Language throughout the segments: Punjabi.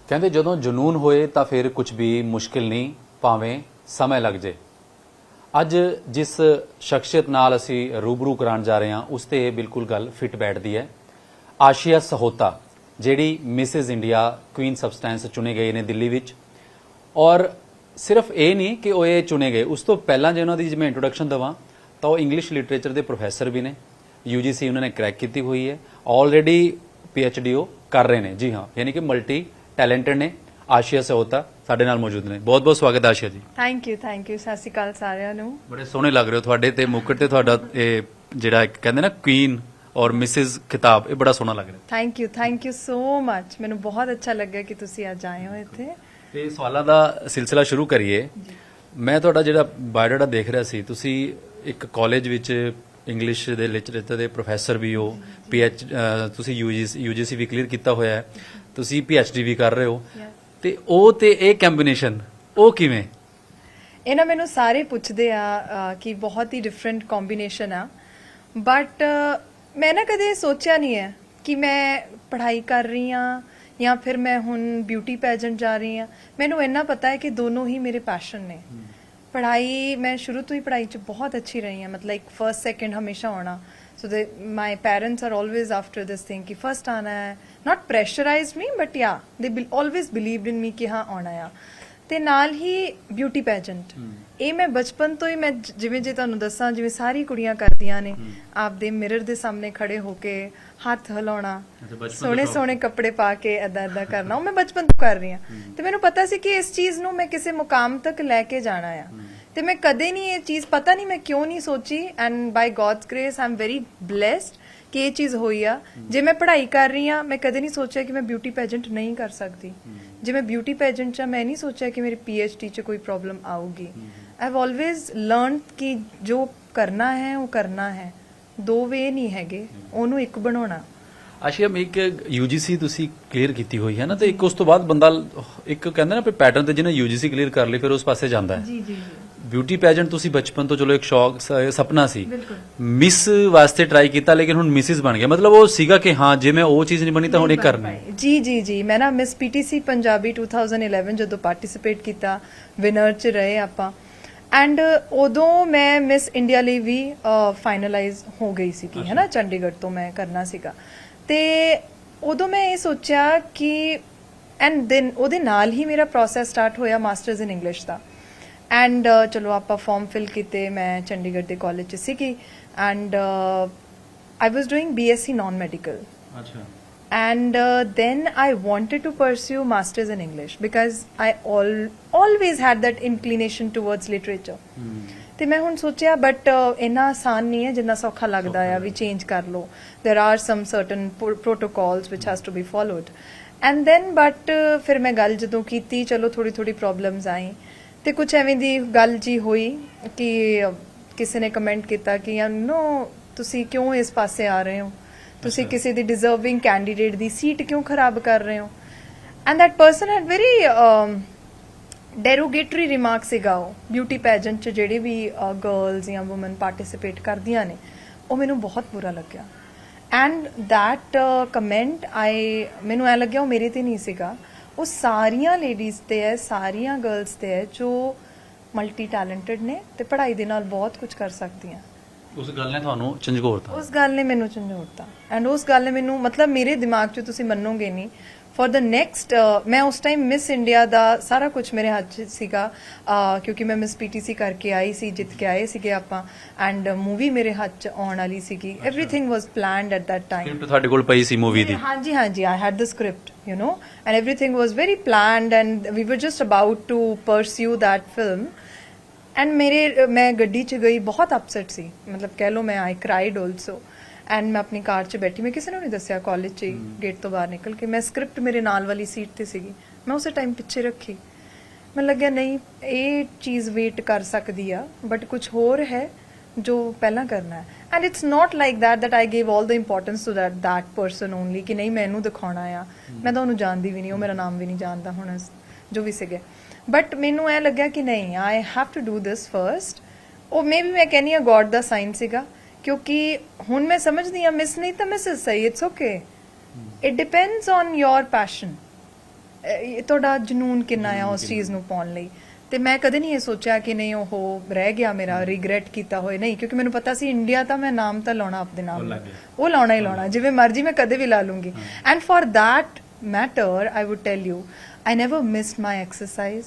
ਕਹਿੰਦੇ ਜਦੋਂ ਜਨੂਨ ਹੋਏ ਤਾਂ ਫਿਰ ਕੁਝ ਵੀ ਮੁਸ਼ਕਿਲ ਨਹੀਂ, ਭਾਵੇਂ ਸਮਾਂ ਲੱਗ ਜੇ। ਅੱਜ ਜਿਸ ਸ਼ਖਸੀਅਤ ਨਾਲ ਅਸੀਂ ਰੂਬਰੂ ਕਰਾਉਣ ਜਾ ਰਹੇ ਹਾਂ ਉਸ ਤੇ ਇਹ ਬਿਲਕੁਲ ਗੱਲ ਫਿੱਟ ਬੈਠਦੀ ਹੈ। ਆਸ਼ੀਆ ਸਹੋਤਾ ਜਿਹੜੀ ਮਿਸਿਸ ਇੰਡੀਆ ਕੁਈਨ ਸਬਸਟੈਂਸ ਚੁਣੇ ਗਏ ਨੇ ਦਿੱਲੀ ਵਿੱਚ। ਔਰ ਸਿਰਫ ਇਹ ਨਹੀਂ ਕਿ ਉਹ ਇਹ ਚੁਣੇ ਗਏ, ਉਸ ਤੋਂ ਪਹਿਲਾਂ ਜੇ ਉਹਨਾਂ ਦੀ ਜੇ ਮੈਂ ਇੰਟਰੋਡਕਸ਼ਨ ਦੇਵਾਂ ਤਾਂ ਉਹ ਇੰਗਲਿਸ਼ ਲਿਟਰੇਚਰ ਦੇ ਪ੍ਰੋਫੈਸਰ ਵੀ ਨੇ। UGC ਉਹਨਾਂ ਨੇ ਕ੍ਰੈਕ ਕੀਤੀ ਹੋਈ ਹੈ, ਆਲਰੇਡੀ PhD ਉਹ ਕਰ ਰਹੇ ਨੇ। ਜੀ ਹਾਂ, ਯਾਨੀ ਕਿ ਮਲਟੀ ਟੈਲੈਂਟਡ ਨੇ। ਆਸ਼ੀਆ ਸਹੋਤਾ ਸਾਡੇ ਨਾਲ ਮੌਜੂਦ ਨੇ। ਬਹੁਤ ਬਹੁਤ ਸਵਾਗਤ ਹੈ ਆਸ਼ੀਆ ਜੀ। ਥੈਂਕ ਯੂ ਸਤਿ ਸ਼੍ਰੀ ਅਕਾਲ ਸਾਰਿਆਂ ਨੂੰ। ਬੜੇ ਸੋਹਣੇ ਲੱਗ ਰਹੇ ਹੋ, ਤੁਹਾਡੇ ਤੇ ਮੁਕਟ ਤੇ ਤੁਹਾਡਾ ਇਹ ਜਿਹੜਾ ਇੱਕ ਕਹਿੰਦੇ ਨਾ ਕੁਈਨ ਔਰ ਮਿਸਿਸ ਖਿਤਾਬ, ਇਹ ਬੜਾ ਸੋਹਣਾ ਲੱਗ ਰਿਹਾ। Thank you so much. ਮੈਨੂੰ ਬਹੁਤ ਅੱਛਾ ਲੱਗਾ ਕਿ ਤੁਸੀਂ ਅੱਜ ਆਏ ਹੋ ਇੱਥੇ। ਤੇ ਸਵਾਲਾਂ ਦਾ ਸਿਲਸਿਲਾ ਸ਼ੁਰੂ ਕਰੀਏ। ਮੈਂ ਤੁਹਾਡਾ ਜਿਹੜਾ ਬਾਇਓਡਾਟਾ ਦੇਖ ਰਿਹਾ ਸੀ, ਤੁਸੀਂ ਇੱਕ ਕਾਲਜ ਵਿੱਚ ਇੰਗਲਿਸ਼ ਦੇ ਲਿਟਰੇਚਰ ਦੇ ਪ੍ਰੋਫੈਸਰ ਵੀ ਹੋ, ਤੁਸੀਂ UGC ਵੀ ਕਲੀਅਰ ਕੀਤਾ ਹੋਇਆ ਹੈ, ਤੁਸੀਂ PhD ਵੀ ਕਰ ਰਹੇ ਹੋ। ਤੇ ਉਹ ਤੇ ਇਹ ਕੰਬੀਨੇਸ਼ਨ ਉਹ ਕਿਵੇਂ? ਇਹ ਨਾ ਮੈਨੂੰ ਸਾਰੇ ਪੁੱਛਦੇ ਆ ਕਿ ਬਹੁਤ ਹੀ ਡਿਫਰੈਂਟ ਕੰਬੀਨੇਸ਼ਨ ਆ, ਬਟ ਮੈਂ ਨਾ ਕਦੇ ਸੋਚਿਆ ਨਹੀਂ ਹੈ ਕਿ ਮੈਂ ਪੜ੍ਹਾਈ ਕਰ ਰਹੀ ਹਾਂ ਜਾਂ ਫਿਰ ਮੈਂ ਹੁਣ ਬਿਊਟੀ ਪੈਜੈਂਟ ਜਾ ਰਹੀ ਹਾਂ। ਮੈਨੂੰ ਇੰਨਾ ਪਤਾ ਹੈ ਕਿ ਦੋਨੋਂ ਹੀ ਮੇਰੇ ਪੈਸ਼ਨ ਨੇ। ਪੜ੍ਹਾਈ ਮੈਂ ਸ਼ੁਰੂ ਤੋਂ ਹੀ ਪੜ੍ਹਾਈ 'ਚ ਬਹੁਤ ਅੱਛੀ ਰਹੀ ਹਾਂ, ਮਤਲਬ ਇੱਕ ਫਰਸਟ ਸੈਕਿੰਡ ਹਮੇਸ਼ਾ ਆਉਣਾ। So my parents are always after this thing ਕਿ ਫਰਸਟ ਆਉਣਾ ਹੈ। ਨਾਟ ਪ੍ਰੈਸ਼ਰਾਈਜ਼ਡ ਮੀ ਬਟ ਯਾ ਦੇ ਆਲਵੇਜ਼ ਬਿਲੀਵਡ ਇਨ ਮੀ ਕਿ ਹਾਂ ਆਉਣਾ ਆ। ਤੇ ਨਾਲ ਹੀ ਬਿਊਟੀ ਪੈਜੈਂਟ, ਇਹ ਮੈਂ ਬਚਪਨ ਤੋਂ ਹੀ ਮੈਂ ਜਿਵੇਂ ਜੇ ਤੁਹਾਨੂੰ ਦੱਸਾਂ, ਜਿਵੇਂ ਸਾਰੀ ਕੁੜੀਆਂ ਕਰਦੀਆਂ ਨੇ, ਆਪਦੇ ਮਿਰਰ ਦੇ ਸਾਹਮਣੇ ਖੜੇ ਹੋ ਕੇ ਹੱਥ ਹਿਲਾਉਣਾ, ਸੋਹਣੇ ਸੋਹਣੇ ਕੱਪੜੇ ਪਾ ਕੇ ਏਦਾਂ ਕਰਨਾ, ਉਹ ਮੈਂ ਬਚਪਨ ਤੋਂ ਕਰ ਰਹੀ ਹਾਂ। ਤੇ ਮੈਨੂੰ ਪਤਾ ਸੀ ਕਿ ਇਸ ਚੀਜ਼ ਨੂੰ ਮੈਂ ਕਿਸੇ ਮੁਕਾਮ ਤੱਕ ਲੈ ਕੇ ਜਾਣਾ ਆ। ਤੇ ਮੈਂ ਕਦੇ ਨਹੀਂ ਇਹ ਚੀਜ਼, ਪਤਾ ਨਹੀਂ ਮੈਂ ਕਿਉਂ ਨਹੀਂ ਸੋਚੀ, and by God's grace I am very blessed ਕਿ ਇਹ ਚੀਜ਼ ਹੋਈ ਆ। ਜੇ ਮੈਂ ਪੜ੍ਹਾਈ ਕਰ ਰਹੀ ਹਾਂ, ਮੈਂ ਕਦੇ ਨਹੀਂ ਸੋਚਿਆ ਕਿ ਮੈਂ ਬਿਊਟੀ ਪੈਜੈਂਟ ਨਹੀਂ ਕਰ ਸਕਦੀ। ਜੇ ਮੈਂ ਬਿਊਟੀ ਪੈਜੈਂਟ 'ਚ ਮੈਂ ਨਹੀਂ ਸੋਚਿਆ ਕਿ ਮੇਰੀ PhD 'ਚ ਕੋਈ ਪ੍ਰੋਬਲਮ ਆਊਗੀ। ਆਈ ਹੈਵ ਆਲਵੇਜ਼ ਲਰਨਡ ਕਿ ਜੋ ਕਰਨਾ ਹੈ ਉਹ ਕਰਨਾ ਹੈ, ਦੋ ਵੇ ਨਹੀਂ ਹੈਗੇ, ਉਹਨੂੰ ਇੱਕ ਬਣਾਉਣਾ। ਆਸ਼ੀਆ, ਇੱਕ UGC ਤੁਸੀਂ ਕਲੀਅਰ ਕੀਤੀ ਹੋਈ ਹੈ ਨਾ, ਤੇ ਇੱਕ ਉਸ ਤੋਂ ਬਾਅਦ ਬੰਦਾ ਇੱਕ ਕਹਿੰਦਾ ਨਾ ਪੈਟਰਨ ਤੇ ਜਿਹਨੇ UGC ਕਲੀਅਰ ਕਰ ਲਈ ਫਿਰ ਉਸ ਪਾਸੇ ਜਾਂਦਾ ਹੈ। ਜੀ। ਬਿਊਟੀ ਪੈਜੈਂਟ ਤੁਸੀਂ ਬਚਪਨ ਤੋਂ ਚਲੋ ਇੱਕ ਸ਼ੌਕ ਸੁਪਨਾ ਸੀ, ਮਿਸ ਵਾਸਤੇ ਟਰਾਈ ਕੀਤਾ ਲੇਕਿਨ ਹੁਣ ਮਿਸਿਸ ਬਣ ਗਿਆ, ਮਤਲਬ ਉਹ ਸੀਗਾ ਕਿ ਹਾਂ ਜੇ ਮੈਂ ਉਹ ਚੀਜ਼ ਨਹੀਂ ਬਣੀ ਤਾਂ ਹੁਣ ਇਹ ਕਰਨੀ। ਜੀ ਮੈਂ ਨਾ ਮਿਸ PTC ਪੰਜਾਬੀ 2011 ਜਦੋਂ ਪਾਰਟਿਸਿਪੇਟ ਕੀਤਾ, ਵਿਨਰ 'ਚ ਰਹੇ ਆਪਾਂ। ਐਂਡ ਉਦੋਂ ਮੈਂ ਮਿਸ ਇੰਡੀਆ ਲਈ ਵੀ ਫਾਈਨਲਾਈਜ਼ ਹੋ ਗਈ ਸੀਗੀ, ਹੈ ਨਾ, ਚੰਡੀਗੜ੍ਹ ਤੋਂ ਮੈਂ ਕਰਨਾ ਸੀਗਾ। ਤੇ ਉਦੋਂ ਮੈਂ ਇਹ ਸੋਚਿਆ ਕਿ ਐਂਡ ਦੈਨ ਉਹਦੇ ਨਾਲ ਹੀ ਮੇਰਾ ਪ੍ਰੋਸੈਸ ਸਟਾਰਟ ਹੋਇਆ masters in English the. And ਚਲੋ ਆਪਾਂ ਫਾਰਮ ਫਿਲ ਕੀਤੇ, ਮੈਂ ਚੰਡੀਗੜ੍ਹ ਦੇ ਕਾਲਜ 'ਚ ਸੀਗੀ। And I was doing BSc non medical. ਅੱਛਾ। And then I wanted to pursue masters in English because I always had that inclination towards literature. ਤੇ ਮੈਂ ਹੁਣ ਸੋਚਿਆ ਬਟ ਇੰਨਾ ਆਸਾਨ ਨਹੀਂ ਹੈ ਜਿੰਨਾ ਸੌਖਾ ਲੱਗਦਾ ਆ ਵੀ ਚੇਂਜ ਕਰ ਲਓ। there are some certain protocols which has to be followed. and then but ਫਿਰ ਮੈਂ ਗੱਲ ਜਦੋਂ ਕੀਤੀ, ਚਲੋ ਥੋੜੀ ਪ੍ਰੋਬਲਮਸ ਆਈ ਤੇ ਕੁਝ ਐਵੇਂ ਦੀ ਗੱਲ ਜੀ ਹੋਈ ਕਿ ਕਿਸੇ ਨੇ ਕਮੈਂਟ ਕੀਤਾ ਕਿ ਨੋ ਤੁਸੀਂ ਕਿਉਂ ਇਸ ਪਾਸੇ ਆ ਰਹੇ ਹੋ, ਤੁਸੀਂ ਕਿਸੇ ਦੀ ਡਿਜ਼ਰਵਿੰਗ ਕੈਂਡੀਡੇਟ ਦੀ ਸੀਟ ਕਿਉਂ ਖਰਾਬ ਕਰ ਰਹੇ ਹੋ। And that person had very derogatory remark ਸੀਗਾ ਉਹ ਬਿਊਟੀ ਪੈਜੈਂਟ 'ਚ ਜਿਹੜੀ ਵੀ ਗਰਲਸ ਜਾਂ ਵੂਮਨ ਪਾਰਟਿਸਿਪੇਟ ਕਰਦੀਆਂ ਨੇ, ਉਹ ਮੈਨੂੰ ਬਹੁਤ ਬੁਰਾ ਲੱਗਿਆ। ਐਂਡ ਦੈਟ ਕਮੈਂਟ ਮੈਨੂੰ ਐ ਲੱਗਿਆ ਉਹ ਮੇਰੇ ਤੇ ਨਹੀਂ ਸੀਗਾ, ਉਹ ਸਾਰੀਆਂ ਲੇਡੀਜ਼ ਤੇ ਹੈ, ਸਾਰੀਆਂ ਗਰਲਸ ਤੇ ਹੈ ਜੋ ਮਲਟੀ ਟੈਲੈਂਟਡ ਨੇ ਤੇ ਪੜ੍ਹਾਈ ਦੇ ਨਾਲ ਬਹੁਤ ਕੁਝ ਕਰ ਸਕਦੀਆਂ। ਉਸ ਗੱਲ ਨੇ ਤੁਹਾਨੂੰ ਝੰਜੋੜਤਾ? ਉਸ ਗੱਲ ਨੇ ਮੈਨੂੰ ਝੰਜੋੜਤਾ। ਐਂਡ ਉਸ ਗੱਲ ਨੇ ਮੈਨੂੰ, ਮਤਲਬ ਮੇਰੇ ਦਿਮਾਗ 'ਚ ਤੁਸੀਂ ਮੰਨੋਗੇ ਨਹੀਂ, ਫॉर द ਨੈਕਸਟ ਮੈਂ ਉਸ ਟਾਈਮ ਮਿਸ ਇੰਡੀਆ ਦਾ ਸਾਰਾ ਕੁਝ ਮੇਰੇ ਹੱਥ 'ਚ ਸੀਗਾ ਕਿਉਂਕਿ ਮੈਂ ਮਿਸ PTC ਕਰਕੇ ਆਈ ਸੀ, ਜਿੱਤ ਕੇ ਆਏ ਸੀਗੇ ਆਪਾਂ। ਐਂਡ ਮੂਵੀ ਮੇਰੇ ਹੱਥ 'ਚ ਆਉਣ ਵਾਲੀ ਸੀਗੀ। Everything was planned at that time. Script ਤੁਹਾਡੇ ਕੋਲ ਪਈ ਸੀ ਮੂਵੀ ਦੀ? ਹਾਂਜੀ I had the script, you know, and everything was very planned and we were just about to pursue that film. And ਮੈਂ ਗੱਡੀ 'ਚ ਗਈ, ਬਹੁਤ ਅਪਸੈਟ ਸੀ, ਮਤਲਬ ਕਹਿ ਲਓ ਮੈਂ ਆਈ ਕ੍ਰਾਈਡ ਆਲਸੋ। ਐਂਡ ਮੈਂ ਆਪਣੀ ਕਾਰ 'ਚ ਬੈਠੀ, ਮੈਂ ਕਿਸੇ ਨੂੰ ਨਹੀਂ ਦੱਸਿਆ, ਕਾਲਜ 'ਚ ਗੇਟ ਤੋਂ ਬਾਹਰ ਨਿਕਲ ਕੇ ਮੈਂ ਸਕ੍ਰਿਪਟ ਮੇਰੇ ਨਾਲ ਵਾਲੀ ਸੀਟ ਤੇ ਸੀਗੀ, ਮੈਂ ਉਸੇ ਟਾਈਮ ਪਿੱਛੇ ਰੱਖੀ। ਮੈਨੂੰ ਲੱਗਿਆ ਨਹੀਂ ਇਹ ਚੀਜ਼ ਵੇਟ ਕਰ ਸਕਦੀ ਆ, ਬਟ ਕੁਝ ਹੋਰ ਹੈ ਜੋ ਪਹਿਲਾਂ ਕਰਨਾ ਹੈ। And it's not like that I gave all the importance to that person only ਕਿ ਨਹੀਂ ਮੈਂ ਇਹਨੂੰ ਦਿਖਾਉਣਾ ਆ, ਮੈਂ ਤਾਂ ਉਹਨੂੰ ਜਾਣਦੀ ਵੀ ਨਹੀਂ, ਉਹ ਮੇਰਾ ਨਾਮ ਵੀ ਨਹੀਂ ਜਾਣਦਾ ਹੁਣ ਜੋ ਵੀ ਸੀਗੇ। ਬਟ ਮੈਨੂੰ ਇਹ ਲੱਗਿਆ ਕਿ ਨਹੀਂ, I have to do this first. ਉਹ ਮੇ ਵੀ ਮੈਂ ਕਹਿੰਦੀ ਹਾਂ ਗॉड ਦਾ ਸਾਈਨ ਸੀਗਾ, ਕਿਉਂਕਿ ਹੁਣ ਮੈਂ ਸਮਝਦੀ ਹਾਂ ਮਿਸ ਨਹੀਂ ਤਾਂ ਮਿਸਿਸ ਸਹੀ, it's okay. It depends on your passion. ਤੁਹਾਡਾ ਜਨੂਨ ਕਿੰਨਾ ਆ ਉਸ ਚੀਜ਼ ਨੂੰ ਪਾਉਣ ਲਈ। ਤੇ ਮੈਂ ਕਦੇ ਨਹੀਂ ਇਹ ਸੋਚਿਆ ਕਿ ਨਹੀਂ ਉਹ ਰਹਿ ਗਿਆ ਮੇਰਾ, ਰਿਗਰੈਟ ਕੀਤਾ ਹੋਏ, ਨਹੀਂ, ਕਿਉਂਕਿ ਮੈਨੂੰ ਪਤਾ ਸੀ ਇੰਡੀਆ ਤਾਂ ਮੈਂ ਨਾਮ ਤਾਂ ਲਾਉਣਾ ਆਪਣੇ ਨਾਮ ਦਾ, ਉਹ ਲਾਉਣਾ ਹੀ ਲਾਉਣਾ, ਜਿਵੇਂ ਮਰਜ਼ੀ ਮੈਂ ਕਦੇ ਵੀ ਲਾ ਲੂੰਗੀ। And for that matter I would tell you I never missed my exercise,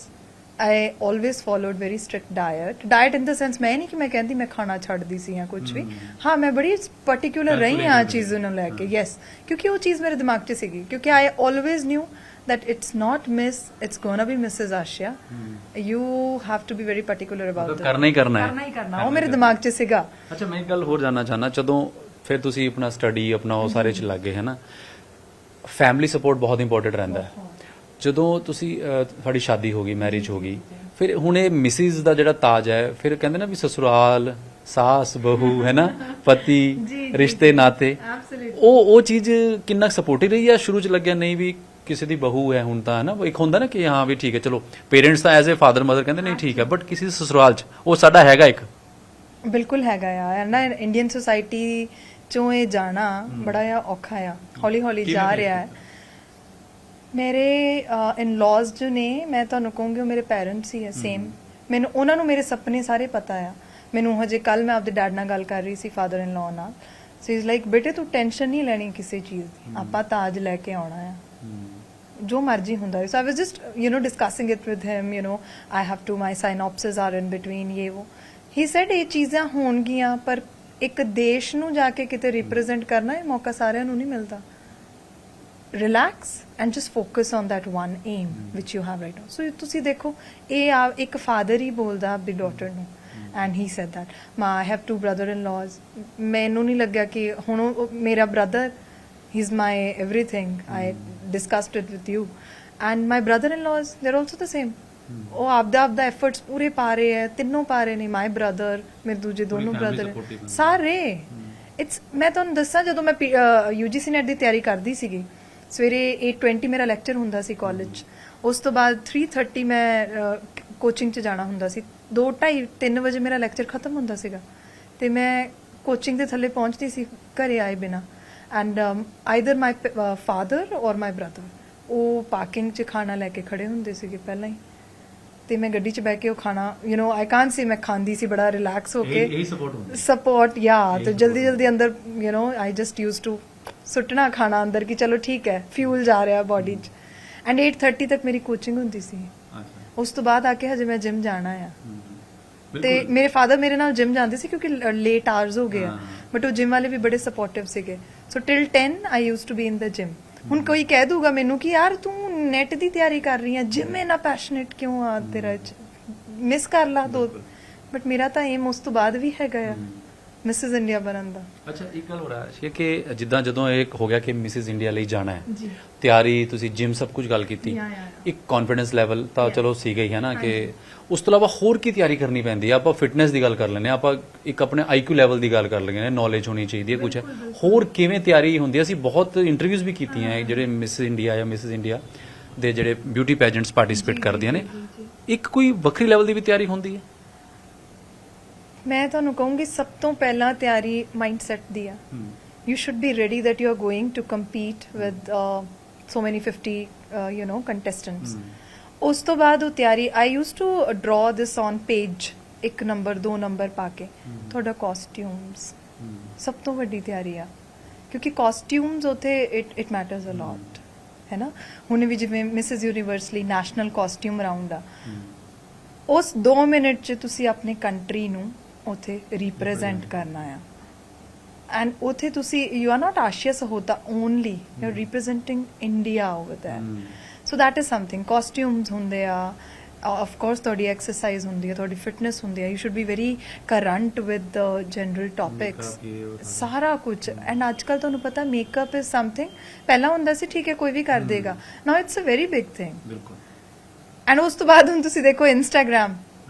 I always followed very strict diet in the sense मैं नहीं कि मैं कहती मैं खाना छड्डदी सी या कुछ भी, हाँ मैं बड़ी पर्टिकुलर रही हाँ चीज़ों ਨੂੰ ਲੈ ਕੇ, यस, क्योंकि वो चीज़ मेरे दिमाग 'ਚ ਸੀਗੀ, क्योंकि I always new that it's not miss, it's gonna be Mrs. Ashia. You have to be very particular about it. ਕਰਨਾ ਹੀ ਕਰਨਾ ਹੈ, ਕਰਨਾ ਹੀ ਕਰਨਾ, ਉਹ ਮੇਰੇ ਦਿਮਾਗ 'ਚ ਸੀਗਾ। ਅੱਛਾ, ਮੈਂ ਇੱਕ ਗੱਲ ਹੋਰ ਜਾਨਣਾ ਚਾਹਨਾ, ਜਦੋਂ ਫਿਰ ਤੁਸੀਂ ਆਪਣਾ ਸਟੱਡੀ ਆਪਣਾ ਉਹ ਸਾਰੇ ਚ ਲੱਗੇ ਹੈ ਨਾ, ਫੈਮਿਲੀ ਸਪੋਰਟ ਬਹੁਤ ਇੰਪੋਰਟੈਂਟ ਰਹਿੰਦਾ ਹੈ। ਜਦੋਂ ਤੁਸੀਂ ਤੁਹਾਡੀ ਸ਼ਾਦੀ ਹੋ ਗਈ, ਮੈਰਿਜ ਹੋ ਗਈ, ਫਿਰ ਹੁਣ ਇਹ ਮਿਸਿਸ ਦਾ ਜਿਹੜਾ ਤਾਜ ਹੈ, ਫਿਰ ਕਹਿੰਦੇ ਨਾ ਵੀ ਸਸੁਰਾਲ, ਸਾਸ ਬਹੂ ਹੈ ਨਾ, ਪਤੀ, ਰਿਸ਼ਤੇ ਨਾਤੇ, ਉਹ ਚੀਜ਼ ਕਿੰਨਾ ਸਪੋਰਟਿਵ ਰਹੀ ਹੈ? ਸ਼ੁਰੂ ਚ ਲੱਗਿਆ ਨਹੀਂ ਵੀ ਕਿਸੇ ਦੀ ਬਹੂ ਹੈ ਹੁਣ ਤਾਂ, ਹੈ ਨਾ, ਇੱਕ ਹੁੰਦਾ ਨਾ ਕਿ ਹਾਂ ਵੀ ਠੀਕ ਹੈ, ਚਲੋ ਪੇਰੈਂਟਸ ਤਾਂ ਐਜ਼ ਏ ਫਾਦਰ ਮਦਰ ਕਹਿੰਦੇ ਨਹੀਂ ਠੀਕ ਹੈ, ਬਟ ਕਿਸੇ ਦੇ ਸਸੁਰਾਲ ਚ ਉਹ ਸਾਡਾ ਹੈਗਾ ਇੱਕ, ਬਿਲਕੁਲ ਹੈਗਾ ਆ ਨਾ। ਇੰਡੀਅਨ ਸੋਸਾਇਟੀ ਚੋਂ ਇਹ ਜਾਣਾ ਬੜਾ ਆ ਔਖਾ ਆ, ਹੌਲੀ ਹੌਲੀ ਜਾ ਰਿਹਾ ਹੈ। ਮੇਰੇ ਇਨ-ਲॉज ਜੋ ਨੇ, ਮੈਂ ਤੁਹਾਨੂੰ ਕਹੂੰਗੀ ਉਹ ਮੇਰੇ ਪੈਰੈਂਟਸ ਹੀ ਹੈ ਸੇਮ। ਮੈਨੂੰ ਉਹਨਾਂ ਨੂੰ ਮੇਰੇ ਸੁਪਨੇ ਸਾਰੇ ਪਤਾ ਆ। ਮੈਨੂੰ ਹਜੇ ਕੱਲ ਮੈਂ ਆਪਦੇ ਡੈਡ ਨਾਲ ਗੱਲ ਕਰ ਰਹੀ ਸੀ, ਫਾਦਰ ਇਨ ਲਾਅ ਨਾਲ, ਸੋ ਇਜ਼ ਲਾਈਕ ਬੇਟੇ ਤੂੰ ਟੈਨਸ਼ਨ ਨਹੀਂ ਲੈਣੀ ਕਿਸੇ ਚੀਜ਼ ਦੀ, ਆਪਾਂ ਤਾਜ ਲੈ ਕੇ ਆਉਣਾ ਆ, ਜੋ ਮਰਜ਼ੀ ਹੁੰਦਾ। So I was just discussing it with him, I have to, my synopsis are in between, ਇਹ ਉਹ। ਹੀ ਸੈਡ ਇਹ ਚੀਜ਼ਾਂ ਹੋਣਗੀਆਂ, ਪਰ ਇੱਕ ਦੇਸ਼ ਨੂੰ ਜਾ ਕੇ ਕਿਤੇ ਰਿਪਰੈਜ਼ੈਂਟ ਕਰਨਾ, ਇਹ ਮੌਕਾ ਸਾਰਿਆਂ ਨੂੰ ਨਹੀਂ ਮਿਲਦਾ। Relax and just focus on that one aim which you have right now. So ਤੁਸੀਂ ਦੇਖੋ, ਇਹ ਇੱਕ ਫਾਦਰ ਹੀ ਬੋਲਦਾ ਆਪਣੀ ਡਾਟਰ ਨੂੰ, and he said that I have 2 brother-in-laws। ਮੈਨੂੰ ਨਹੀਂ ਲੱਗਿਆ ਕਿ ਹੁਣ ਉਹ ਮੇਰਾ brother, he is my everything. I discussed it with you, and my brother-in-laws, they're also the same. ਉਹ ਆਪਦਾ ਐਫਰਟਸ ਪੂਰੇ ਪਾ ਰਹੇ ਹੈ, ਤਿੰਨੋਂ ਪਾ ਰਹੇ ਨੇ, ਮਾਈ ਬ੍ਰਦਰ, ਮੇਰੇ ਦੂਜੇ ਦੋਨੋਂ ਬ੍ਰਦਰ ਸਾਰੇ। ਇਟਸ, ਮੈਂ ਤੁਹਾਨੂੰ ਦੱਸਾਂ, ਜਦੋਂ ਮੈਂ UGC ਨੈਟ ਦੀ ਤਿਆਰੀ ਕਰਦੀ ਸੀਗੀ, ਸਵੇਰੇ 8:20 ਮੇਰਾ ਲੈਕਚਰ ਹੁੰਦਾ ਸੀ ਕਾਲਜ, ਉਸ ਤੋਂ ਬਾਅਦ 3:30 ਮੈਂ ਕੋਚਿੰਗ 'ਚ ਜਾਣਾ ਹੁੰਦਾ ਸੀ, 2:30 3 ਵਜੇ ਮੇਰਾ ਲੈਕਚਰ ਖਤਮ ਹੁੰਦਾ ਸੀਗਾ, ਤੇ ਮੈਂ ਕੋਚਿੰਗ ਦੇ ਥੱਲੇ ਪਹੁੰਚਦੀ ਸੀ ਘਰੇ ਆਏ ਬਿਨਾਂ। ਐਂਡ ਆਈਦਰ ਮਾਈ ਫਾਦਰ ਔਰ ਮਾਈ ਬ੍ਰਦਰ, ਉਹ ਪਾਰਕਿੰਗ 'ਚ ਖਾਣਾ ਲੈ ਕੇ ਖੜੇ ਹੁੰਦੇ ਸੀਗੇ ਪਹਿਲਾਂ ਹੀ, ਤੇ ਮੈਂ ਗੱਡੀ 'ਚ ਬਹਿ ਕੇ ਉਹ ਖਾਣਾ, ਆਈ ਕਾਂਟ ਸੇ ਮੈਂ ਖਾਂਦੀ ਸੀ ਬੜਾ ਰਿਲੈਕਸ ਹੋ ਕੇ, ਸਪੋਰਟ ਯਾ, ਤੇ ਜਲਦੀ ਜਲਦੀ ਅੰਦਰ ਆਈ ਜਸਟ ਯੂਜ਼ ਟੂ ਸੁੱਟਣਾ ਖਾਣਾ ਅੰਦਰ ਕਿ ਚਲੋ ਠੀਕ ਹੈ, ਫਿਊਲ ਜਾ ਰਿਹਾ ਬਾਡੀ 'ਚ। ਐਂਡ 8:30 ਤੱਕ ਮੇਰੀ ਕੋਚਿੰਗ ਹੁੰਦੀ ਸੀ। ਉਸ ਤੋਂ ਬਾਅਦ ਆ ਕੇ ਹਜੇ ਮੈਂ ਜਿਮ ਜਾਣਾ ਆ, ਤੇ ਮੇਰੇ ਫਾਦਰ ਮੇਰੇ ਨਾਲ ਜਿਮ ਜਾਂਦੇ ਸੀ ਕਿਉਂਕਿ ਲੇਟ ਆਵਰਸ ਹੋ ਗਏ ਆ, ਬਟ ਉਹ ਜਿਮ ਵਾਲੇ ਵੀ ਬੜੇ ਸਪੋਰਟਿਵ ਸੀਗੇ। So till 10 I use to be in the gym. ਹੁਣ ਕੋਈ ਕਹਿ ਦੂਗਾ ਮੈਨੂੰ ਕਿ ਯਾਰ ਤੂੰ ਨੈਟ ਦੀ ਤਿਆਰੀ ਕਰ ਰਹੀ ਆ, ਜਿਮ ਇੰਨਾ ਪੈਸ਼ਨੇਟ ਕਿਉਂ ਆ ਤੇਰਾ, ਮਿਸ ਕਰ ਲਾ ਦੋ, ਬਟ ਮੇਰਾ ਤਾਂ ਏਮ ਉਸ ਤੋਂ ਬਾਅਦ ਵੀ ਹੈਗਾ ਆ ਮਿਸਿਸ ਇੰਡੀਆ ਬਣਨ ਦਾ। ਅੱਛਾ, ਇੱਕ ਗੱਲ ਹੋ ਰਿਹਾ ਸੀ ਕਿ ਜਿੱਦਾਂ ਜਦੋਂ ਇਹ ਹੋ ਗਿਆ ਕਿ ਮਿਸਿਸ ਇੰਡੀਆ ਲਈ ਜਾਣਾ ਹੈ, ਤਿਆਰੀ ਤੁਸੀਂ ਜਿਮ ਸਭ ਕੁਝ ਗੱਲ ਕੀਤੀ, ਇੱਕ ਕੌਨਫੀਡੈਂਸ ਲੈਵਲ ਤਾਂ ਚਲੋ ਸੀਗਾ ਹੀ ਹੈ ਨਾ, ਕਿ ਉਸ ਤੋਂ ਇਲਾਵਾ ਹੋਰ ਕੀ ਤਿਆਰੀ ਕਰਨੀ ਪੈਂਦੀ ਹੈ? ਆਪਾਂ ਫਿਟਨੈਸ ਦੀ ਗੱਲ ਕਰ ਲੈਂਦੇ ਹਾਂ, ਆਪਾਂ ਇੱਕ ਆਪਣੇ IQ ਲੈਵਲ ਦੀ ਗੱਲ ਕਰ ਲੈਂਦੇ ਹਾਂ, ਨੌਲੇਜ ਹੋਣੀ ਚਾਹੀਦੀ ਹੈ ਕੁਝ, ਹੋਰ ਕਿਵੇਂ ਤਿਆਰੀ ਹੁੰਦੀ ਹੈ? ਅਸੀਂ ਬਹੁਤ ਇੰਟਰਵਿਊਜ਼ ਵੀ ਕੀਤੀਆਂ ਹੈ, ਜਿਹੜੇ ਮਿਸਿਸ ਇੰਡੀਆ ਜਾਂ ਮਿਸਿਸ ਇੰਡੀਆ ਦੇ ਜਿਹੜੇ ਬਿਊਟੀ ਪੈਜੈਂਟਸ ਪਾਰਟਿਸਿਪੇਟ ਕਰਦੀਆਂ ਨੇ, ਇੱਕ ਕੋਈ ਵੱਖਰੀ ਲੈਵਲ ਦੀ ਵੀ ਤਿਆਰੀ ਹੁੰਦੀ ਹੈ? ਮੈਂ ਤੁਹਾਨੂੰ ਕਹੂੰਗੀ ਸਭ ਤੋਂ ਪਹਿਲਾਂ ਤਿਆਰੀ ਮਾਈਂਡਸੈਟ ਦੀ ਆ। You should be ready that you are going to compete with so many 50 contestants. ਉਸ ਤੋਂ ਬਾਅਦ ਉਹ ਤਿਆਰੀ, I used to draw this on page, 1 number 2 number ਪਾ ਕੇ, ਤੁਹਾਡਾ ਕਾਸਟਿਊਮਸ ਸਭ ਤੋਂ ਵੱਡੀ ਤਿਆਰੀ ਆ, ਕਿਉਂਕਿ ਕਾਸਟਿਊਮਸ ਉੱਥੇ ਇਟ ਮੈਟਰਸ ਅ ਲੋਟ, ਹੈ ਨਾ। ਹੁਣ ਵੀ ਜਿਵੇਂ ਮਿਸਿਸ ਯੂਨੀਵਰਸ ਲਈ ਨੈਸ਼ਨਲ ਕਾਸਟਿਊਮ ਰਾਉਂਡ ਆ, ਉਸ 2 ਮਿੰਟ 'ਚ ਤੁਸੀਂ ਆਪਣੀ ਕੰਟਰੀ ਨੂੰ ਉੱਥੇ ਰਿਪਰੈਜ਼ੈਂਟ ਕਰਨਾ ਆ, ਐਂਡ ਉੱਥੇ ਤੁਸੀਂ you are not Aashia Sahota only, you are representing India over there. So that is something. Costumes ਹੁੰਦੇ ਆ, ਆਫ ਕੋਰਸ ਤੁਹਾਡੀ ਐਕਸਰਸਾਈਜ਼ ਹੁੰਦੀ ਹੈ, ਤੁਹਾਡੀ ਫਿਟਨੈਸ ਹੁੰਦੀ ਹੈ, you should be very current with the general topics, ਸਾਰਾ ਕੁਝ। ਐਂਡ ਅੱਜ ਕੱਲ੍ਹ ਤੁਹਾਨੂੰ ਪਤਾ ਮੇਕਅਪ ਇਜ਼ ਸਮਥਿੰਗ, ਪਹਿਲਾਂ ਹੁੰਦਾ ਸੀ ਠੀਕ ਹੈ ਕੋਈ ਵੀ ਕਰ ਦੇਗਾ, now it's a very big thing. And ਉਸ ਤੋਂ ਬਾਅਦ ਹੁਣ ਤੁਸੀਂ ਦੇਖੋ ਇੰਸਟਾਗ੍ਰਾਮ,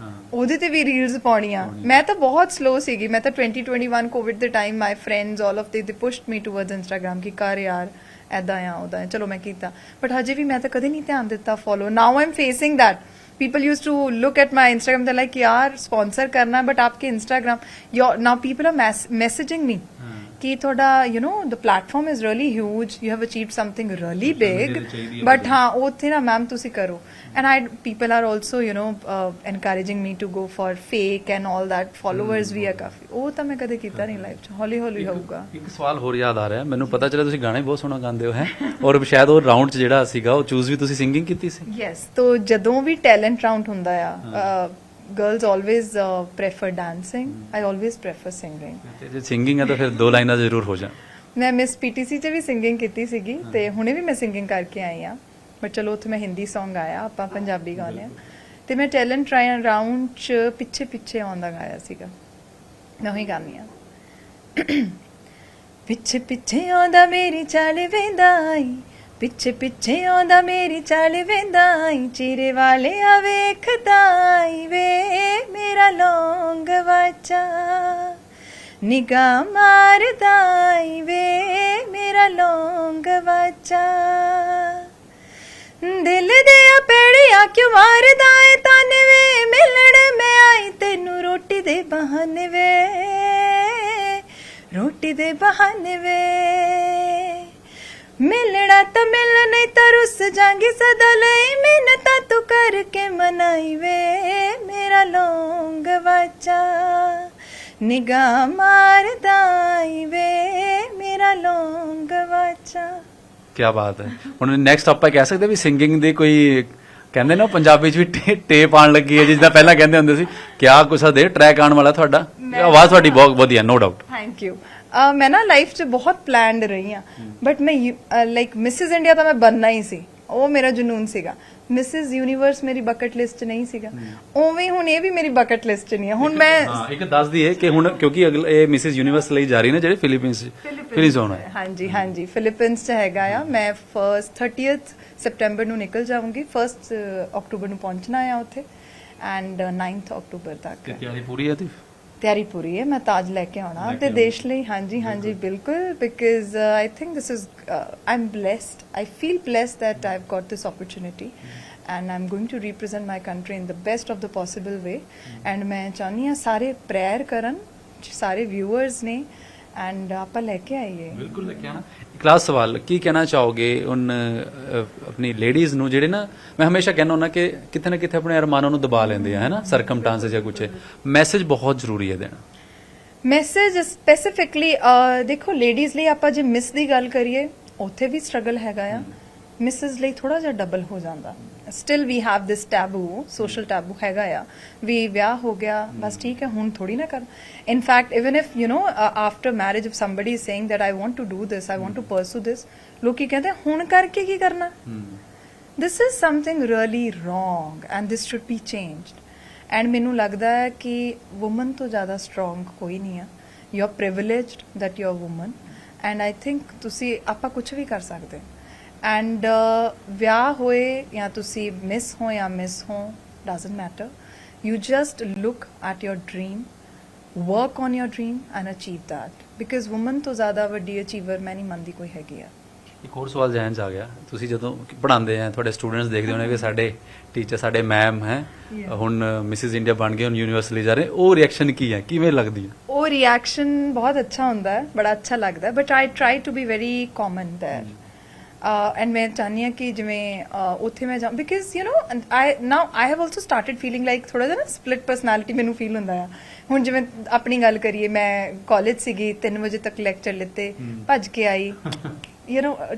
ਉਹਦੇ ਤੇ ਵੀ ਰੀਲਸ ਪਾਉਣੀਆਂ। ਮੈਂ ਤਾਂ ਬਹੁਤ ਸਲੋ ਸੀਗੀ, ਮੈਂ ਤਾਂ 2021 ਕੋਵਿਡ ਦੇ time my friends all of ਦੇ ਪੁਸ਼ਡ ਮੀ ਟੂਵਰਡਸ ਇੰਸਟਾਗ੍ਰਾਮ ਕਿ ਕਰ ਯਾਰ ਐਦਾਂ ਆ ਉਹਦਾ, ਚਲੋ ਮੈਂ ਕੀਤਾ, ਬਟ ਹਜੇ ਵੀ ਮੈਂ ਤਾਂ ਕਦੇ ਨਹੀਂ ਧਿਆਨ ਦਿੱਤਾ follow. Now I am facing that, people used to look at my Instagram, they're like yaar sponsor karna, but aapke Instagram, now people are messaging me ਕਿ ਤੁਹਾਡਾ the platform is really huge, you have achieved something really big, but ਹਾਂ ਉੱਥੇ ਨਾ ਮੈਮ ਤੁਸੀਂ ਕਰੋ। And people are also encouraging me to go for fake and all that, followers ਵੀ ਆ ਕਾਫੀ, ਉਹ ਤਾਂ ਮੈਂ ਕਦੇ ਕੀਤਾ ਨਹੀਂ ਲਾਈਫ 'ਚ, ਹੌਲੀ ਹੌਲੀ ਹੋਊਗਾ। ਇੱਕ ਸਵਾਲ ਹੋਰ ਯਾਦ ਆ ਰਿਹਾ ਮੈਨੂੰ, ਪਤਾ ਚੱਲਿਆ ਤੁਸੀਂ ਗਾਣੇ ਬਹੁਤ ਸੋਹਣਾ ਗਾਉਂਦੇ ਹੋ ਹੈ, ਔਰ ਸ਼ਾਇਦ ਉਹ ਰਾਉਂਡ 'ਚ ਜਿਹੜਾ ਸੀਗਾ ਉਹ ਚੂਜ਼ ਵੀ ਤੁਸੀਂ ਸਿੰਗਿੰਗ ਕੀਤੀ ਸੀ। ਯੈਸ, ਤੋ ਜਦੋਂ ਵੀ ਟੈਲੈਂਟ ਰਾਉਂਡ ਹੁੰਦਾ ਆ, girls always prefer dancing, I always prefer singing। ਤੇ ਜੇ ਸਿੰਗਿੰਗ ਹੈ ਤਾਂ ਫਿਰ 2 ਲਾਈਨਾਂ ਜ਼ਰੂਰ ਹੋ ਜਾਣ। ਮੈਂ ਮਿਸ ਪੀਟੀਸੀ 'ਚ ਵੀ ਸਿੰਗਿੰਗ ਕੀਤੀ ਸੀਗੀ, ਤੇ ਹੁਣੇ ਵੀ ਮੈਂ ਸਿੰਗਿੰਗ ਕਰਕੇ ਆਈ ਆ, ਬਟ ਚਲੋ ਉੱਥੇ ਮੈਂ ਹਿੰਦੀ Song ਗਾਇਆ, ਆਪਾਂ ਪੰਜਾਬੀ ਗਾਉਂਦੇ ਆ। ਤੇ ਮੈਂ ਟੈਲੈਂਟ ਰਾਉਂਡ 'ਚ ਪਿੱਛੇ ਪਿੱਛੇ ਆਉਂਦਾ ਗਾਇਆ ਸੀਗਾ, ਮੈਂ ਉਹੀ ਗਾਉਂਦੀ ਆ। ਪਿੱਛੇ ਪਿੱਛੇ ਆਉਂਦਾ ਮੇਰੀ ਚਾਲ ਵੇਂਦਾ ਆਈ, ਪਿੱਛੇ ਪਿੱਛੇ ਆਉਂਦਾ ਮੇਰੀ ਚਾਲ ਵੇਂਦਾ ਆਈ, ਚਿਹਰੇ ਵਾਲਿਆ ਵੇਖਦਾ ਆਈ ਵੇ ਮੇਰਾ ਲੌਂਗ ਵਾਚਾ, ਨਿਗਾਹ ਮਾਰਦਾ ਆਈ ਵੇ ਮੇਰਾ ਲੌਂਗ ਵਾਚਾ, ਦਿਲ ਦਿਆ ਪੇੜਿਆ ਕਿਉਂ ਮਾਰਦਾ ਏ ਤਾਨੇ ਵੇ, ਮਿਲਣ ਮੈਂ ਆਈ ਤੈਨੂੰ ਰੋਟੀ ਦੇ ਬਹਾਨੇ ਵੇ, ਰੋਟੀ ਦੇ ਬਹਾਨੇ ਵੇ, ਮਿਲਣਾ ਤਾਂ ਮਿਲ ਨਹੀਂ ਤਾਂ ਰੁੱਸ ਜਾਂਗੀ ਸਦਾ ਲਈ, ਮਿਹਨਤਾਂ ਤੂੰ ਕਰਕੇ ਮਨਾਈ ਵੇ ਮੇਰਾ ਲੌਂਗ ਵਾਚਾ, ਨਿਗਾਹ ਮਾਰਦਾ ਆਈ ਵੇ ਮੇਰਾ ਲੌਂਗ ਵਾਚਾ। ਕੀ ਬਾਤ ਹੈ। ਹੁਣ ਨੈਕਸਟ ਆਪਾਂ ਕਹਿ ਸਕਦੇ ਵੀ ਸਿੰਗਿੰਗ ਦੇ ਕੋਈ ਕਹਿੰਦੇ ਨਾ ਪੰਜਾਬੀ 'ਚ ਵੀ ਟੇਪ ਆਉਣ ਲੱਗੀ ਹੈ, ਜਿੱਦਾਂ ਪਹਿਲਾਂ ਕਹਿੰਦੇ ਹੁੰਦੇ ਸੀ ਕਿਆ ਕੁਛ ਦੇ ਟਰੈਕ ਆਉਣ ਵਾਲਾ ਤੁਹਾਡਾ, ਆਵਾਜ਼ ਤੁਹਾਡੀ ਬਹੁਤ ਵਧੀਆ, ਨੋ ਡਾਊਟ। Thank you. ਮੈਂ ਨਾ ਲਾਈਫ 'ਚ ਬਹੁਤ ਪਲਾਨਡ ਰਹੀ ਹਾਂ, ਬਟ ਮੈਂ ਲਾਈਕ ਮਿਸਿਸ ਇੰਡੀਆ ਤਾਂ ਮੈਂ ਬਣਨਾ ਹੀ ਸੀ, ਉਹ ਮੇਰਾ ਜਨੂਨ ਸੀਗਾ। ਮਿਸਿਸ ਯੂਨੀਵਰਸ ਮੇਰੀ ਬਕਟ ਲਿਸਟ 'ਚ ਨਹੀਂ ਸੀਗਾ, ਉਵੇਂ ਹੁਣ ਇਹ ਵੀ ਮੇਰੀ ਬਕਟ ਲਿਸਟ 'ਚ ਨਹੀਂ ਹੈ। ਹੁਣ ਮੈਂ ਇੱਕ ਦੱਸਦੀ ਹੈ ਕਿ ਹੁਣ ਕਿਉਂਕਿ ਇਹ ਮਿਸਿਸ ਯੂਨੀਵਰਸ ਲਈ ਜਾ ਰਹੀ ਨੇ ਜਿਹੜੇ ਫਿਲੀਪੀਨਸ ਹੋਣਾ ਹੈ। ਹਾਂਜੀ ਹਾਂਜੀ, ਫਿਲੀਪੀਨਸ 'ਚ ਹੈਗਾ ਆ। ਮੈਂ 30th ਸੈਪਟੈਂਬਰ ਨੂੰ ਨਿਕਲ ਜਾਊਂਗੀ, 1 ਅਕਤੂਬਰ ਨੂੰ ਪਹੁੰਚਣਾ ਆ ਉੱਥੇ, ਐਂਡ 9 ਅਕਤੂਬਰ ਤੱਕ। ਤਿਆਰੀ ਪੂਰੀ ਹੈ ਤੇ ਤਿਆਰੀ ਪੂਰੀ ਹੈ, ਮੈਂ ਤਾਜ ਲੈ ਕੇ ਆਉਣਾ ਤੇ ਦੇਸ਼ ਲਈ। ਹਾਂਜੀ ਹਾਂਜੀ ਬਿਲਕੁਲ, because I think this is I am blessed, I feel blessed that I've got this opportunity and I'm going to represent my country in the best of the possible way, and ਮੈਂ ਚਾਹੁੰਦੀ ਹਾਂ ਸਾਰੇ ਪ੍ਰੇਅਰ ਕਰਨ, ਸਾਰੇ ਵਿਊਅਰਸ ਨੇ, ਐਂਡ ਆਪਾਂ ਲੈ ਕੇ ਆਈਏ। ਬਿਲਕੁਲ ਲੈ ਕੇ ਆਣਾ। ਇੱਕ ਲਾਸਟ ਸਵਾਲ, ਕੀ ਕਹਿਣਾ ਚਾਹੋਗੇ ਉਨ ਆਪਣੀ ਲੇਡੀਜ਼ ਨੂੰ ਜਿਹੜੇ ਨਾ, ਮੈਂ ਹਮੇਸ਼ਾ ਕਹਿੰਦਾ ਹੁੰਦਾ ਕਿ ਕਿਤੇ ਨਾ ਕਿਤੇ ਆਪਣੇ ਅਰਮਾਨਾਂ ਨੂੰ ਦਬਾ ਲੈਂਦੇ ਆ, ਹੈ ਨਾ, ਸਰਕਮਟਾਂਸਸ ਜਾਂ ਕੁਛ, ਮੈਸੇਜ ਬਹੁਤ ਜ਼ਰੂਰੀ ਹੈ ਦੇਣਾ। ਮੈਸੇਜ ਸਪੈਸੀਫਿਕਲੀ ਦੇਖੋ, ਲੇਡੀਜ਼ ਲਈ ਆਪਾਂ ਜੇ ਮਿਸ ਦੀ ਗੱਲ ਕਰੀਏ, ਉੱਥੇ ਵੀ ਸਟਰਗਲ ਹੈਗਾ ਆ। ਮਿਸਿਸ ਲਈ ਥੋੜਾ ਜਿਹਾ ਡਬਲ ਹੋ ਜਾਂਦਾ। Still we have this taboo, social taboo ਹੈਗਾ ਆ ਵੀ ਵਿਆਹ ਹੋ ਗਿਆ ਬਸ ਠੀਕ ਹੈ, ਹੁਣ ਥੋੜੀ ਨਾ ਕਰ। In fact even if after marriage if somebody is saying that I want to do this, I want to pursue this, ਲੋਕੀ ਕਹਿੰਦੇ ਹੁਣ ਕਰਕੇ ਕੀ ਕਰਨਾ। This is something really wrong and this should be changed. And ਮੈਨੂੰ ਲੱਗਦਾ ਹੈ ਕਿ ਵੂਮਨ ਤੋਂ ਜ਼ਿਆਦਾ ਸਟਰੋਂਗ ਕੋਈ ਨਹੀਂ ਆ। You are privileged that you are woman, and I think ਤੁਸੀਂ ਆਪਾਂ ਕੁਝ ਵੀ ਕਰ ਸਕਦੇ। ਐਂਡ ਵਿਆਹ ਹੋਏ ਜਾਂ ਤੁਸੀਂ ਮਿਸ ਹੋ ਜਾਂ ਮਿਸ ਹੋ, doesn't matter, you just look at your dream, work on your dream and achieve that, because woman ਤੋਂ ਜ਼ਿਆਦਾ ਵੱਡੀ ਅਚੀਵਰ ਮੈਂ ਨਹੀਂ ਮੰਨਦੀ ਕੋਈ ਹੈਗੀ ਆ। ਇੱਕ ਹੋਰ ਸਵਾਲ ਜ਼ਿਹਨ 'ਚ ਆ ਗਿਆ, ਤੁਸੀਂ ਜਦੋਂ ਪੜ੍ਹਾਉਂਦੇ ਆ ਤੁਹਾਡੇ ਸਟੂਡੈਂਟਸ ਦੇਖਦੇ ਹੋਣੇ ਕਿ ਸਾਡੇ ਟੀਚਰ, ਸਾਡੇ ਮੈਮ ਹੈ ਹੁਣ ਮਿਸਿਸ ਇੰਡੀਆ ਬਣ ਗਏ, ਹੁਣ ਯੂਨੀਵਰਸਿਟੀ ਜਾ ਰਹੇ, ਉਹ ਰਿਐਕਸ਼ਨ ਕੀ ਹੈ, ਕਿਵੇਂ ਲੱਗਦੀ ਹੈ? ਉਹ ਰਿਐਕਸ਼ਨ ਬਹੁਤ ਅੱਛਾ ਹੁੰਦਾ ਹੈ, ਬੜਾ ਅੱਛਾ ਲੱਗਦਾ ਹੈ, but I try to be very common there. And ਮੈਂ ਚਾਹੁੰਦੀ ਹਾਂ ਕਿ ਜਿਵੇਂ ਉੱਥੇ ਮੈਂ ਜਾ, because I have also started feeling like ਥੋੜਾ ਜਿਹਾ ਨਾ ਸਪਲਿਟ ਪਰਸਨੈਲਿਟੀ ਮੈਨੂੰ ਫੀਲ ਹੁੰਦਾ ਆ। ਹੁਣ ਜਿਵੇਂ ਆਪਣੀ ਗੱਲ ਕਰੀਏ, ਮੈਂ ਕਾਲਜ ਸੀਗੀ, 3 ਵਜੇ ਤੱਕ ਲੈਕਚਰ ਲਿੱਤੇ, ਭੱਜ ਕੇ ਆਈ,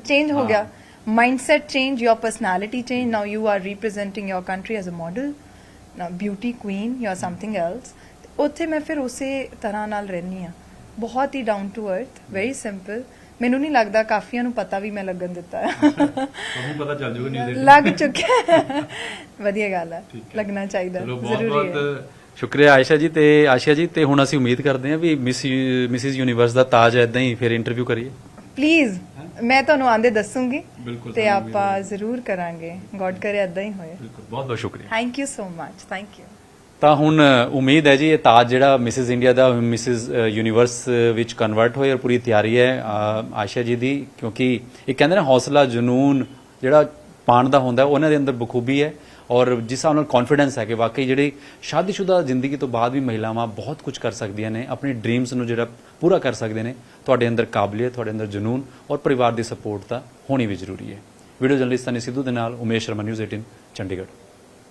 ਚੇਂਜ ਹੋ ਗਿਆ mindset, change your personality, change. Now you are representing your country as a model, now beauty queen, you are something else. ਉੱਥੇ ਮੈਂ ਫਿਰ ਉਸੇ ਤਰ੍ਹਾਂ ਨਾਲ ਰਹਿੰਦੀ ਆ, ਬਹੁਤ ਹੀ down to earth, very simple. ਮੈਨੂੰ ਨਹੀਂ ਲੱਗਦਾ ਕਾਫੀਆਂ ਨੂੰ ਪਤਾ ਵੀ ਮੈਂ ਲੱਗਣ ਦਿੱਤਾ ਹੈ। ਤੁਹਾਨੂੰ ਪਤਾ ਚੱਲ ਜੂਗਾ ਨਿਊਜ਼ ਦੇ ਲੱਗ ਚੁੱਕਿਆ। ਵਧੀਆ ਗੱਲ ਹੈ, ਲੱਗਣਾ ਚਾਹੀਦਾ, ਜ਼ਰੂਰੀ ਹੈ। ਸ਼ੁਕਰੀਆ ਆਇਸ਼ਾ ਜੀ ਤੇ ਆਸ਼ੀਆ ਜੀ। ਤੇ ਹੁਣ ਅਸੀਂ ਉਮੀਦ ਕਰਦੇ ਹਾਂ ਵੀ ਮਿਸਿਸ ਯੂਨੀਵਰਸ ਦਾ ਤਾਜ ਇਦਾਂ ਹੀ ਫਿਰ ਇੰਟਰਵਿਊ ਕਰੀਏ। ਪਲੀਜ਼, ਮੈਂ ਤੁਹਾਨੂੰ ਆਂਦੇ ਦੱਸੂਗੀ ਤੇ ਆਪਾਂ ਜ਼ਰੂਰ ਕਰਾਂਗੇ। ਗੋਡ ਕਰੇ ਏਦਾਂ ਹੀ ਹੋਏ। ਬਹੁਤ ਬਹੁਤ ਸ਼ੁਕਰੀਆ, thank you so much, thank you. ਤਾਂ ਹੁਣ ਉਮੀਦ ਹੈ ਜੀ ਇਹ ਤਾਜ ਜਿਹੜਾ ਮਿਸਿਸ ਇੰਡੀਆ ਦਾ ਮਿਸਿਸ ਯੂਨੀਵਰਸ ਵਿੱਚ ਕਨਵਰਟ ਹੋਏ, ਔਰ ਪੂਰੀ ਤਿਆਰੀ ਹੈ ਆਸ਼ਾ ਜੀ ਦੀ, ਕਿਉਂਕਿ ਇਹ ਕਹਿੰਦੇ ਨੇ ਹੌਸਲਾ, ਜਨੂਨ ਜਿਹੜਾ ਪਾਉਣ ਦਾ ਹੁੰਦਾ ਉਹਨਾਂ ਦੇ ਅੰਦਰ ਬਖੂਬੀ ਹੈ ਔਰ ਜਿਸ ਹਿਸਾਬ ਨਾਲ ਕੌਨਫੀਡੈਂਸ ਹੈ ਕਿ ਵਾਕਈ ਜਿਹੜੀ ਸ਼ਾਦੀशुदा ਜ਼ਿੰਦਗੀ ਤੋਂ ਬਾਅਦ ਵੀ ਮਹਿਲਾਵਾਂ ਬਹੁਤ ਕੁਝ ਕਰ ਸਕਦੀਆਂ ਨੇ, ਆਪਣੀ ਡ੍ਰੀਮਸ ਨੂੰ ਜਿਹੜਾ ਪੂਰਾ ਕਰ ਸਕਦੇ ਨੇ। ਤੁਹਾਡੇ ਅੰਦਰ ਕਾਬਲੀਅਤ, ਤੁਹਾਡੇ ਅੰਦਰ ਜਨੂਨ ਔਰ ਪਰਿਵਾਰ ਦੀ ਸਪੋਰਟ ਤਾਂ ਹੋਣੀ ਵੀ ਜ਼ਰੂਰੀ ਹੈ। ਵੀਡੀਓ ਜਰਨਲਿਸਟ ਸਨੀ ਸਿੱਧੂ ਦੇ ਨਾਲ ਉਮੇਸ਼ ਸ਼ਰਮਾ, ਨਿਊਜ਼ 18 ਚੰਡੀਗੜ੍ਹ।